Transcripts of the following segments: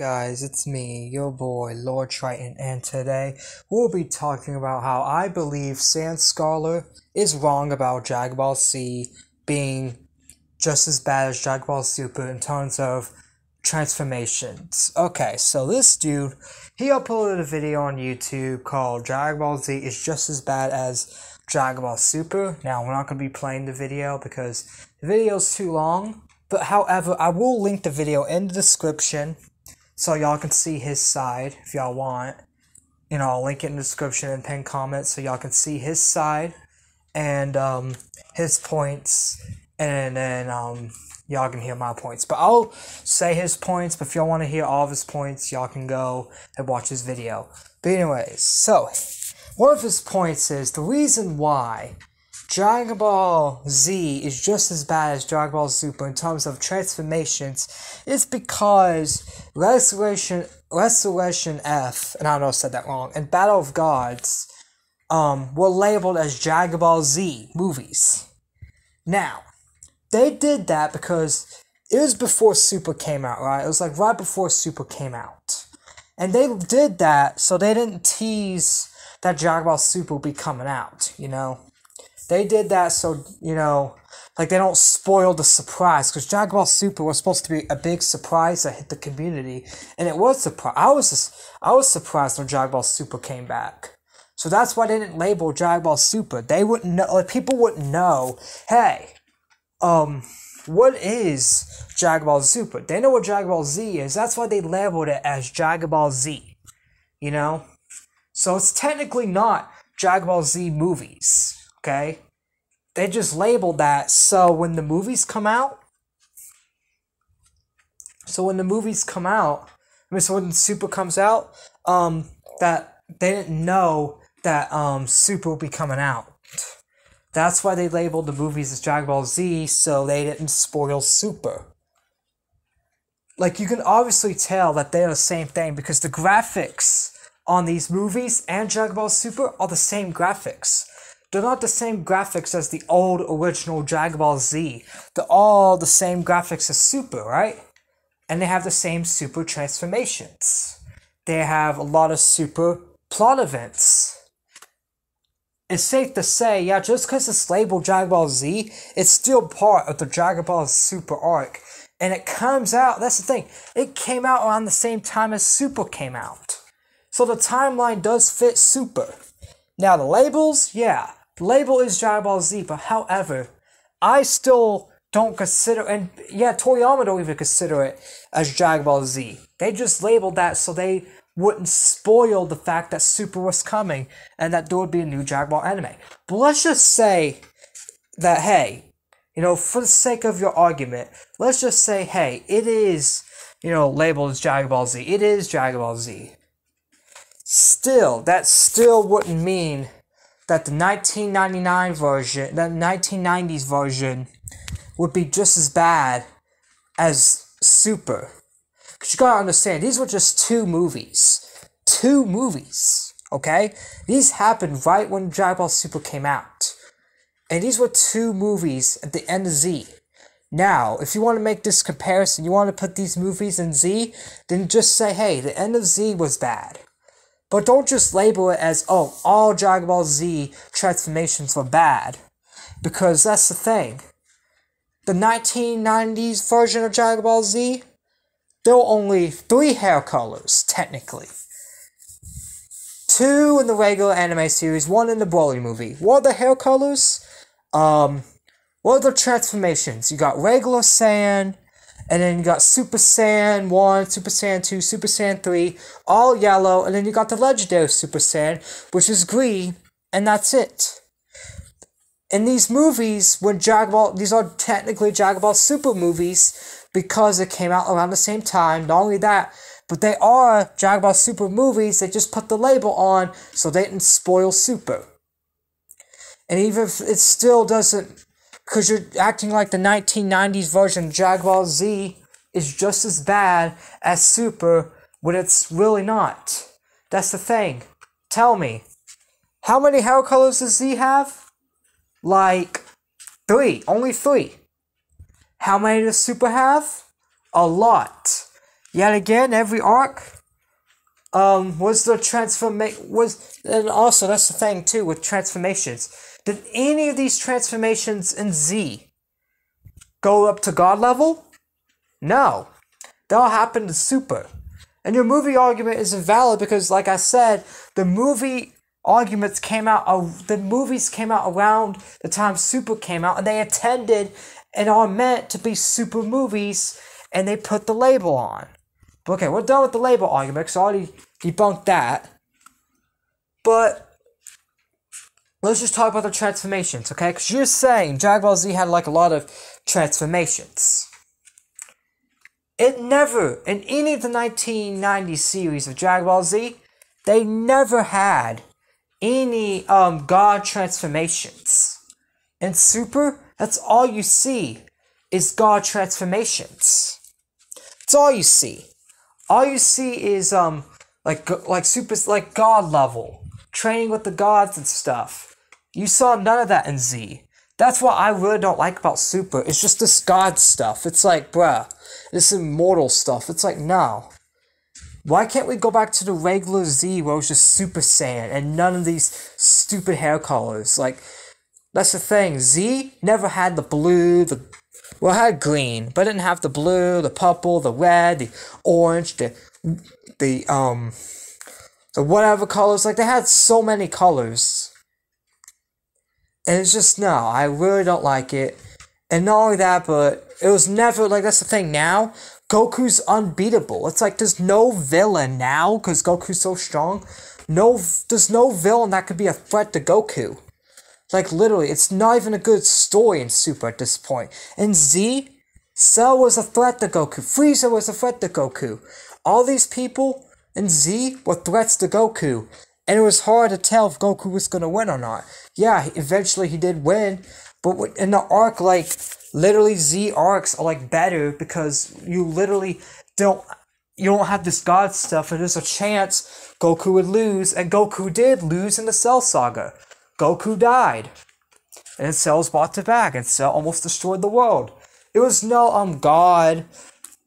guys, it's me, your boy, Lord Triton, and today we'll be talking about how I believe Saiyan Scholar is wrong about Dragon Ball Z being just as bad as Dragon Ball Super in terms of transformations. Okay, so this dude, he uploaded a video on YouTube called Dragon Ball Z is just as bad as Dragon Ball Super. Now, we're not going to be playing the video because the video's too long. But however, I will link the video in the description so y'all can see his side if y'all want. You know, I'll link it in the description and pinned comments so y'all can see his side and his points, and then y'all can hear my points. But I'll say his points, but if y'all want to hear all of his points, y'all can go and watch his video. But anyways, so one of his points is the reason why Dragon Ball Z is just as bad as Dragon Ball Super in terms of transformations is because Resurrection F, and I know I said that wrong, and Battle of Gods were labeled as Dragon Ball Z movies. Now, they did that because it was before Super came out, right? It was like right before Super came out. And they did that so they didn't tease that Dragon Ball Super would be coming out, you know? They did that so, you know, like they don't spoil the surprise. Because Dragon Ball Super was supposed to be a big surprise that hit the community. And it was surprise. I was surprised when Dragon Ball Super came back. So that's why they didn't label Dragon Ball Super. They wouldn't know, like people wouldn't know, hey, what is Dragon Ball Super? They know what Dragon Ball Z is. That's why they labeled it as Dragon Ball Z. You know? So it's technically not Dragon Ball Z movies. Okay? They just labeled that so when the movies come out, so when Super comes out, that they didn't know that Super will be coming out. That's why they labeled the movies as Dragon Ball Z, so they didn't spoil Super. Like, you can obviously tell that they're the same thing because the graphics on these movies and Dragon Ball Super are the same graphics. They're not the same graphics as the old original Dragon Ball Z. They're all the same graphics as Super, right? And they have the same Super transformations. They have a lot of Super plot events. It's safe to say, yeah, just because it's labeled Dragon Ball Z, it's still part of the Dragon Ball Super arc. And it comes out, that's the thing, it came out around the same time as Super came out. So the timeline does fit Super. Now the labels, yeah. The label is Dragon Ball Z, but however, I still don't consider, and yeah, Toriyama don't even consider it as Dragon Ball Z. They just labeled that so they wouldn't spoil the fact that Super was coming and that there would be a new Dragon Ball anime. But let's just say that, hey, you know, for the sake of your argument, let's just say, hey, it is, you know, labeled as Dragon Ball Z. It is Dragon Ball Z. Still, that still wouldn't mean that the 1999 version, the 1990s version, would be just as bad as Super. Because you gotta understand, these were just two movies. Two movies, okay? These happened right when Dragon Ball Super came out. And these were two movies at the end of Z. Now, if you want to make this comparison, you want to put these movies in Z, then just say, hey, the end of Z was bad. But don't just label it as, oh, all Dragon Ball Z transformations were bad. Because that's the thing. The 1990s version of Dragon Ball Z, there were only 3 hair colors, technically. 2 in the regular anime series, 1 in the Broly movie. What are the hair colors? What are the transformations? You got regular Saiyan, and then you got Super Saiyan 1, Super Saiyan 2, Super Saiyan 3, all yellow, and then you got the legendary Super Saiyan, which is green, and that's it. In these movies, these are technically Dragon Ball Super movies, because it came out around the same time. Not only that, but they are Dragon Ball Super movies, they just put the label on, so they didn't spoil Super. And even if it still doesn't, because you're acting like the 1990s version of Dragon Ball Z is just as bad as Super, when it's really not. That's the thing. Tell me, how many hair colors does Z have? Like, 3. Only 3. How many does Super have? A lot. Yet again, every arc was the and also that's the thing too with transformations. Did any of these transformations in Z go up to God level? No. They all happened to Super. And your movie argument is invalid because, like I said, the movies came out around the time Super came out, and they attended and are meant to be super movies, and they put the label on. But okay, we're done with the label argument because I already debunked that. But let's just talk about the transformations, okay? Because you're saying Dragon Ball Z had like a lot of transformations. It never, in any of the 1990 series of Dragon Ball Z, they never had any God transformations. In Super, that's all you see is God transformations. That's all you see. All you see is like Super's like God level, training with the gods and stuff. You saw none of that in Z. That's what I really don't like about Super. It's just this God stuff. It's like, bruh, this immortal stuff. It's like, no. Why can't we go back to the regular Z where it was just Super Saiyan and none of these stupid hair colors? Like, that's the thing. Z never had the blue, it had green, but it didn't have the blue, the purple, the red, the orange, the whatever colors. Like, they had so many colors. And it's just, no, I really don't like it. And not only that, but it was never, like, that's the thing now. Goku's unbeatable. It's like there's no villain now, because Goku's so strong. There's no villain that could be a threat to Goku. Like, literally, it's not even a good story in Super at this point. In Z, Cell was a threat to Goku. Frieza was a threat to Goku. All these people in Z were threats to Goku. And it was hard to tell if Goku was going to win or not. Yeah, eventually he did win. But in the arc, like, literally Z arcs are, like, better because you literally don't have this God stuff, and there's a chance Goku would lose, and Goku did lose in the Cell Saga. Goku died. And Cell's brought it back, and Cell almost destroyed the world. It was no, God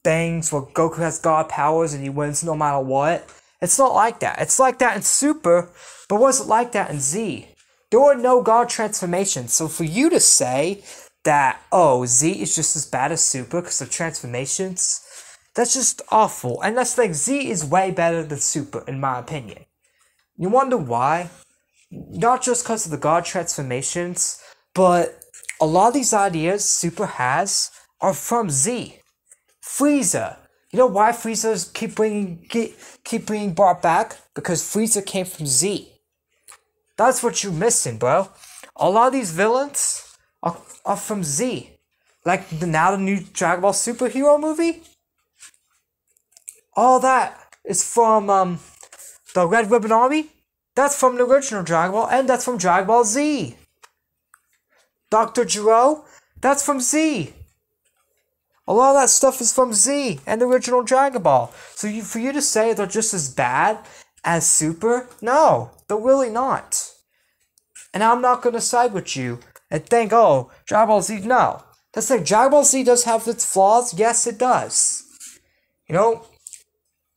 things where Goku has God powers and he wins no matter what. It's not like that. It's like that in Super, but was it like that in Z? There were no God transformations, so for you to say that, oh, Z is just as bad as Super because of transformations, that's just awful. And that's the thing, Z is way better than Super, in my opinion. You wonder why? Not just because of the God transformations, but a lot of these ideas Super has are from Z. Frieza. You know why Frieza keep being brought back? Because Frieza came from Z. That's what you're missing, bro. A lot of these villains are from Z. Like now the new Dragon Ball superhero movie. All that is from the Red Ribbon Army. That's from the original Dragon Ball, and that's from Dragon Ball Z. Dr. Gero, that's from Z. A lot of that stuff is from Z and the original Dragon Ball. So for you to say they're just as bad as Super, no, they're really not. And I'm not going to side with you and think, oh, Dragon Ball Z, no. That's like, Dragon Ball Z does have its flaws. Yes, it does. You know,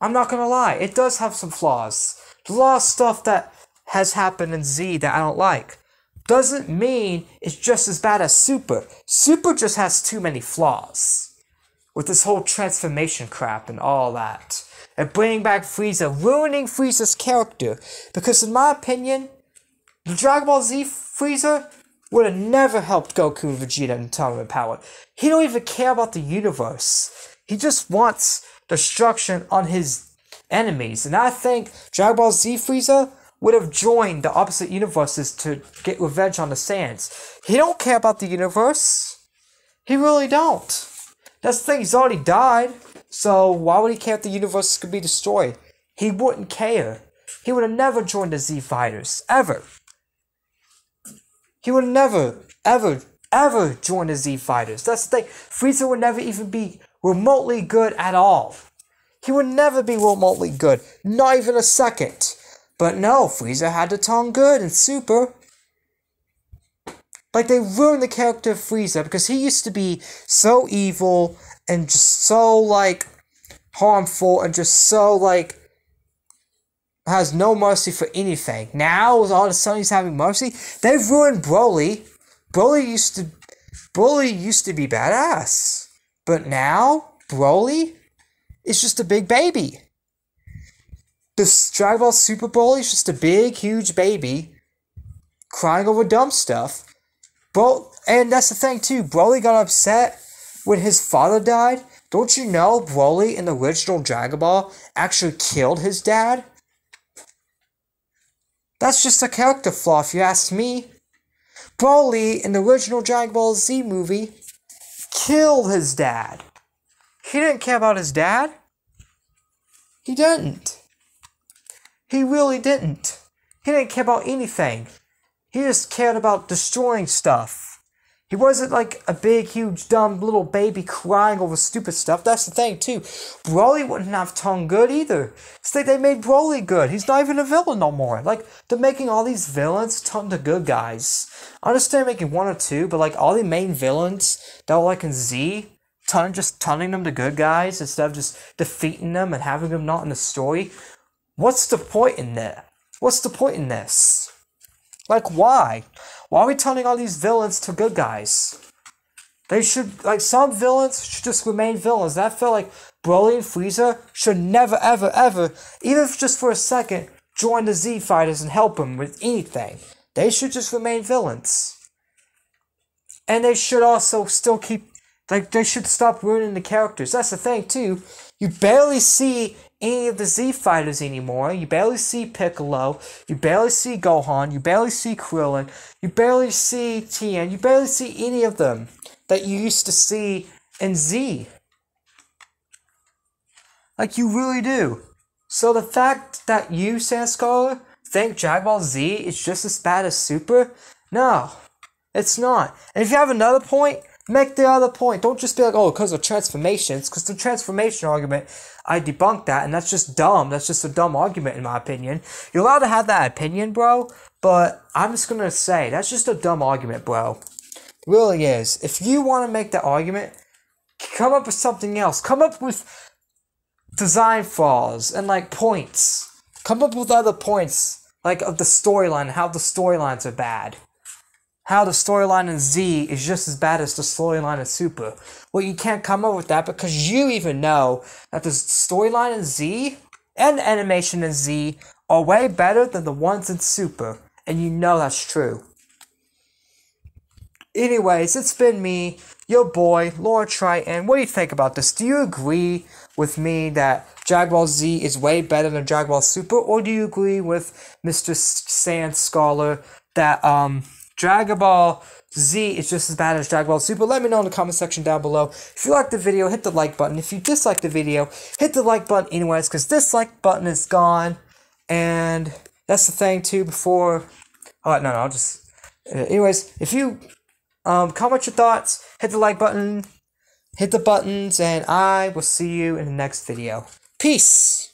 I'm not going to lie. It does have some flaws. There's a lot of stuff that has happened in Z that I don't like. Doesn't mean it's just as bad as Super. Super just has too many flaws. With this whole transformation crap and all that. And bringing back Frieza, ruining Frieza's character. Because in my opinion, the Dragon Ball Z Frieza would have never helped Goku and Vegeta in tournament power. He don't even care about the universe. He just wants destruction on his enemies. And I think Dragon Ball Z Frieza would have joined the opposite universes to get revenge on the Saiyans. He don't care about the universe. He really don't. That's the thing, he's already died, so why would he care if the universe could be destroyed? He wouldn't care. He would have never joined the Z Fighters, ever. He would have never, ever joined the Z Fighters. That's the thing, Frieza would never even be remotely good at all. He would never be remotely good, not even a second. But no, Frieza had to turn good in Super. Like, they ruined the character of Frieza because he used to be so evil and just so, like, harmful and just so, like, has no mercy for anything. Now, with all of a sudden he's having mercy, they've ruined Broly. Broly used to be badass. But now, Broly is just a big baby. This Dragon Ball Super Broly is just a big, huge baby crying over dumb stuff. And that's the thing too, Broly got upset when his father died. Don't you know Broly in the original Dragon Ball actually killed his dad? That's just a character flaw if you ask me. Broly in the original Dragon Ball Z movie killed his dad. He didn't care about his dad. He didn't. He really didn't. He didn't care about anything. He just cared about destroying stuff. He wasn't like a big, huge, dumb little baby crying over stupid stuff. That's the thing, too. Broly wouldn't have turned good either. It's like they made Broly good. He's not even a villain no more. Like, they're making all these villains turn to good guys. I understand making one or two, but like all the main villains that were like in Z, just turning them to good guys instead of just defeating them and having them not in the story. What's the point in that? What's the point in this? Like, why? Why are we turning all these villains to good guys? They should, like, some villains should just remain villains. And I feel like Broly and Frieza should never, ever, ever, even if just for a second, join the Z Fighters and help them with anything. They should just remain villains. And they should also still keep, like, they should stop ruining the characters. That's the thing, too. You barely see any of the Z Fighters anymore. You barely see Piccolo. You barely see Gohan. You barely see Krillin. You barely see Tien. You barely see any of them that you used to see in Z. Like, you really do. So the fact that you, Saiyan Scholar, think Dragon Ball Z is just as bad as Super? No, it's not. And if you have another point, make the other point. Don't just be like, oh, because of transformations. Because the transformation argument, I debunked that, and that's just dumb. That's just a dumb argument, in my opinion. You're allowed to have that opinion, bro, but I'm just going to say, that's just a dumb argument, bro. It really is. If you want to make that argument, come up with something else. Come up with design flaws and, like, points. Come up with other points, like, of the storyline, how the storylines are bad. How the storyline in Z is just as bad as the storyline in Super. Well, you can't come up with that because you even know that the storyline in Z and the animation in Z are way better than the ones in Super. And you know that's true. Anyways, it's been me, your boy, Lord Triton. What do you think about this? Do you agree with me that Dragon Ball Z is way better than Dragon Ball Super? Or do you agree with Mr. Saiyan Scholar that, Dragon Ball Z is just as bad as Dragon Ball Super? Let me know in the comment section down below. If you like the video, hit the like button. If you dislike the video, hit the like button anyways, because this like button is gone. And that's the thing too before... I'll just... anyways, if you comment your thoughts, hit the like button, hit the buttons, and I will see you in the next video. Peace!